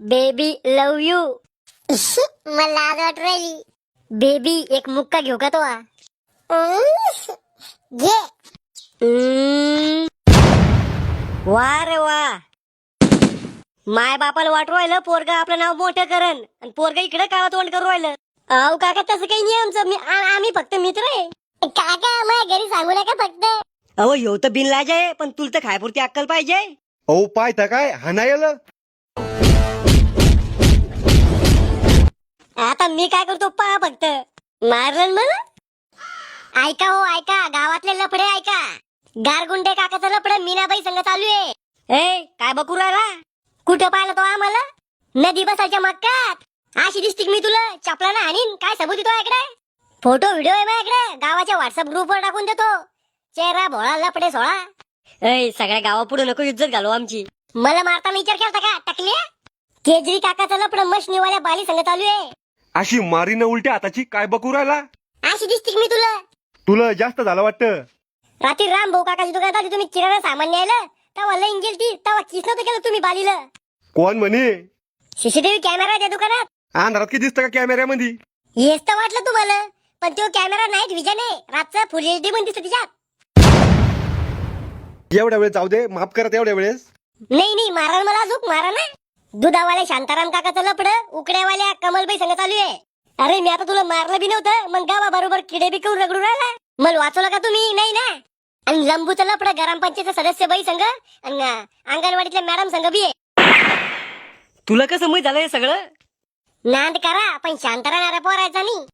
Baby love you. मला लाज वाटू राहिली. बेबी एक मुक्का घेऊ का तो? घे. वा रे वा. माय बापाला वाटू राहिलं पोरगा आपलं नाव मोठं करन आणि पोरगा इकडे काय तोंड करू राहिलं. अहो काका तसं काही नाही आमचं. आम्ही फक्त मित्र आहे. काका माझ्या घरी सांगू नका फक्त. अहो ह्यो तर बिनलाज आहे पण तुला तर खायपुरती अक्कल पाहिजे. अहो पायता काय हाणायला. आता मी काय करतो पहा फक्त. मारलं मला. ऐका हो ऐका, गावातले लफडे ऐका. गारगुंडे काकाचं लफडं मीनाबाई संग चालू आहे. ए काय बकू राहिला? कुठं पाहिलं तो आम्हाला? नदी बसायच्या मक्कात. अशी दिसती मी तुला चपलानं हाणीन. काय सबूत आहे इकडे? फोटो व्हिडिओ आहे माझ्याकडे. गावाच्या व्हॉट्सअप ग्रुपवर टाकून देतो. चेहरा भोळा लफडे सोळा. ए सगळ्या गावापुढे नको इज्जत घालू आमची. मला मारताना विचार केलता का टाकले? केजरी काकाचं लफडं मशनीवाल्या बाली संग चालू आहे. अशी मारीनं उलट्या हाताची काय बकू राहिला. अशी दिसती मी तुला. तुला जास्त झालं वाटतं. रात्री राम भाऊ काकाची दुकानात आली तुम्ही किराणा सामान न्यायला. तेव्हा लाईन गेलती तेव्हा किस नव्हतं केलं तुम्ही बालीला. कोण म्हणे? सीसीटीव्ही कॅमेरा आहे त्या दुकानात. अंधारात किती दिसतं का कॅमेऱ्यामध्ये? हेच तर वाटलं तुम्हाला. पण तो कॅमेरा नाईट विजन आहे. रातचं फुल एचडी पण दिसतं तिच्यात. एवढ्या वेळेस जाऊ दे, माफ करा एवढ्या वेळेस. नाही मारा मला अजून मारा ना. दुधावाल्या शांताराम काकाचं लपडं उकड्यावाल्या कमलबाई संग चालू आहे. अरे मी आता तुला मारलं बी नव्हतं मग गावा बरोबर किडे बी करून रगडू राहिला. मला वाचवलं का तुम्ही? नाही ना. आणि लंबूचं लपडं ग्रामपंचायत सदस्य बाई संघ आणि अंगणवाडीतल्या मॅडम संघ बी आहे. तुला कसं माहित झालं हे सगळं? नांद करा पण शांताराम पोरायचा नाही.